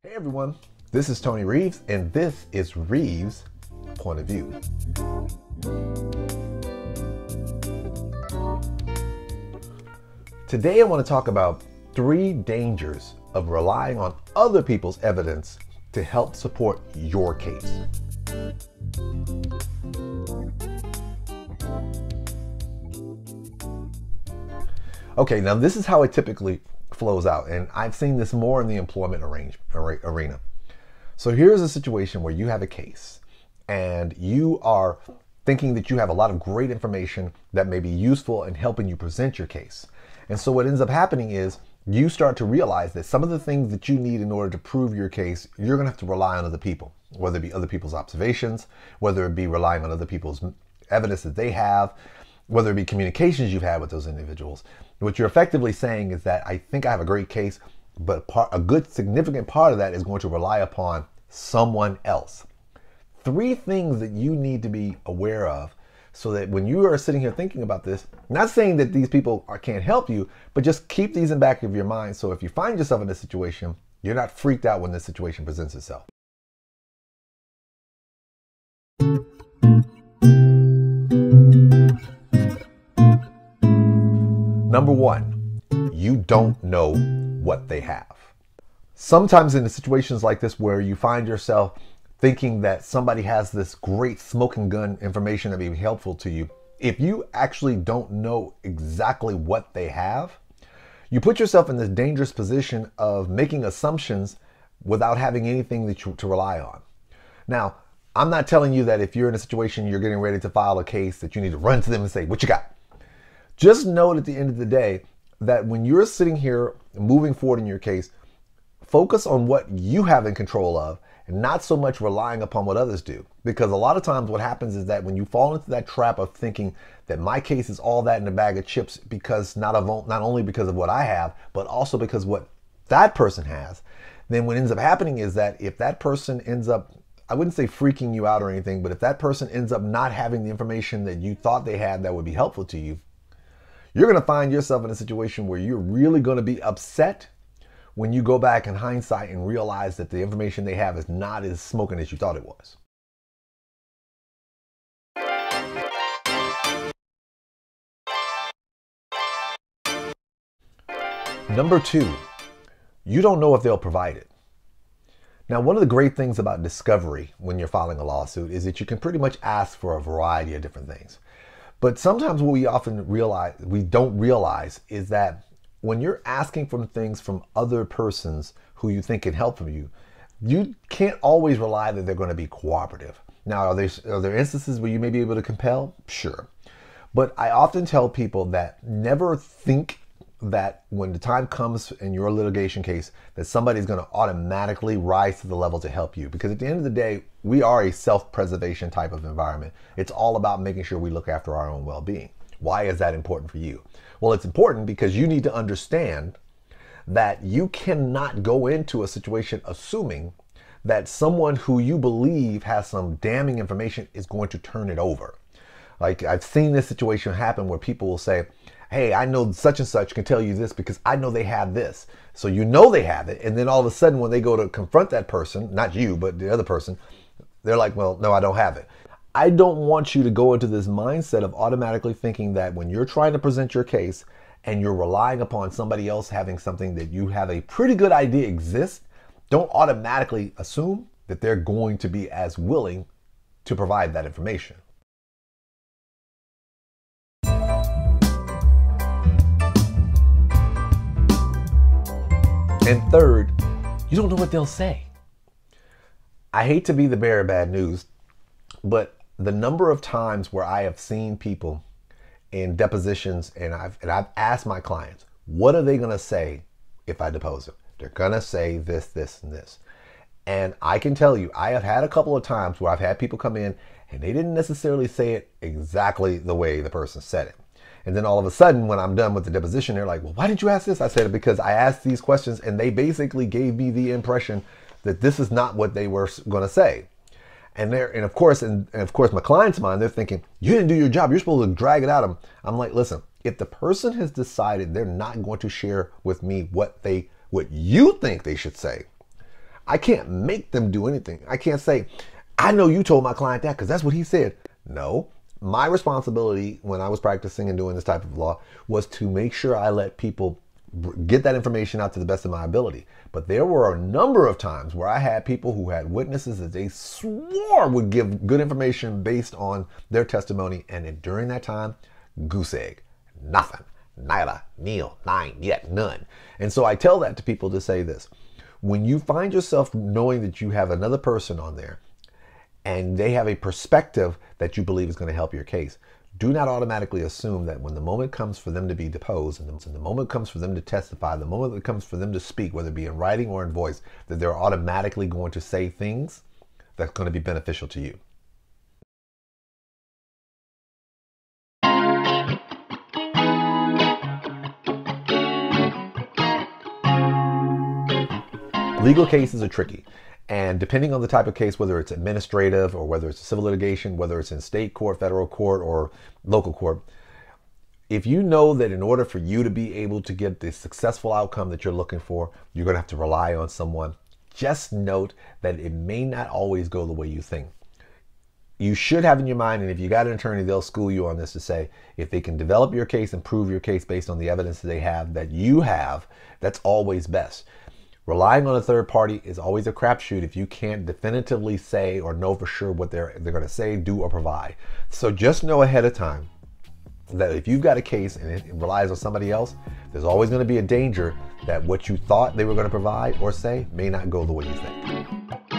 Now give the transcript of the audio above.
Hey everyone, this is Tony Reeves, and this is Reeves Point of View. Today I want to talk about 3 dangers of relying on other people's evidence to help support your case. Okay, now this is how it typically flows out, and I've seen this more in the employment arena. So here's a situation where you have a case and you are thinking that you have a lot of great information that may be useful in helping you present your case. And so what ends up happening is you start to realize that some of the things that you need in order to prove your case, you're going to have to rely on other people, whether it be other people's observations, whether it be relying on other people's evidence that they have, whether it be communications you've had with those individuals. What you're effectively saying is that I think I have a great case, but a good significant part of that is going to rely upon someone else. 3 things that you need to be aware of so that when you are sitting here thinking about this, not saying that these people can't help you, but just keep these in the back of your mind. So if you find yourself in this situation, you're not freaked out when this situation presents itself. Number 1, you don't know what they have. Sometimes in situations like this where you find yourself thinking that somebody has this great smoking gun information that may be helpful to you, if you actually don't know exactly what they have, you put yourself in this dangerous position of making assumptions without having anything to rely on. Now, I'm not telling you that if you're in a situation you're getting ready to file a case that you need to run to them and say, what you got? Just note at the end of the day that when you're sitting here moving forward in your case, focus on what you have in control of and not so much relying upon what others do. Because a lot of times what happens is that when you fall into that trap of thinking that my case is all that in a bag of chips because not only because of what I have, but also because what that person has, then what ends up happening is that if that person ends up, I wouldn't say freaking you out or anything, but if that person ends up not having the information that you thought they had that would be helpful to you, you're going to find yourself in a situation where you're really going to be upset when you go back in hindsight and realize that the information they have is not as smoking as you thought it was. Number 2, you don't know if they'll provide it. Now, one of the great things about discovery when you're filing a lawsuit is that you can pretty much ask for a variety of different things. But sometimes what we don't realize is that when you're asking for things from other persons who you think can help you, you can't always rely that they're going to be cooperative. Now, are there instances where you may be able to compel? Sure. But I often tell people that never think that when the time comes in your litigation case that somebody's going to automatically rise to the level to help you. Because at the end of the day, we are a self-preservation type of environment. It's all about making sure we look after our own well-being. Why is that important for you? Well, it's important because you need to understand that you cannot go into a situation assuming that someone who you believe has some damning information is going to turn it over. Like, I've seen this situation happen where people will say, hey, I know such and such can tell you this because I know they have this. So you know they have it. And then all of a sudden when they go to confront that person, not you, but the other person, they're like, well, no, I don't have it. I don't want you to go into this mindset of automatically thinking that when you're trying to present your case and you're relying upon somebody else having something that you have a pretty good idea exists, don't automatically assume that they're going to be as willing to provide that information. And third, you don't know what they'll say. I hate to be the bearer of bad news, but the number of times where I have seen people in depositions and I've asked my clients, what are they going to say if I depose them? They're going to say this, this, and this. And I can tell you, I have had a couple of times where I've had people come in and they didn't necessarily say it exactly the way the person said it. And then all of a sudden, when I'm done with the deposition, they're like, well, why didn't you ask this? I said, because I asked these questions and they basically gave me the impression that this is not what they were going to say. And of course, my client's mind, they're thinking, you didn't do your job. You're supposed to drag it out of them. I'm like, listen, if the person has decided they're not going to share with me what you think they should say, I can't make them do anything. I can't say, I know you told my client that because that's what he said. No, my responsibility when I was practicing and doing this type of law was to make sure I let people get that information out to the best of my ability. But there were a number of times where I had people who had witnesses that they swore would give good information based on their testimony, and during that time, goose egg, nothing, nada, nil, nine, yet none. And so I tell that to people to say this: when you find yourself knowing that you have another person on there and they have a perspective that you believe is going to help your case, do not automatically assume that when the moment comes for them to be deposed and the moment comes for them to testify, the moment that comes for them to speak, whether it be in writing or in voice, that they're automatically going to say things that's going to be beneficial to you. Legal cases are tricky. And depending on the type of case, whether it's administrative or whether it's civil litigation, whether it's in state court, federal court, or local court, if you know that in order for you to be able to get the successful outcome that you're looking for, you're going to have to rely on someone, just note that it may not always go the way you think. You should have in your mind, and if you got an attorney, they'll school you on this, to say, if they can develop your case and prove your case based on the evidence that they have, that you have, that's always best. Relying on a third party is always a crapshoot if you can't definitively say or know for sure what they're going to say, do, or provide. So just know ahead of time that if you've got a case and it relies on somebody else, there's always going to be a danger that what you thought they were going to provide or say may not go the way you think.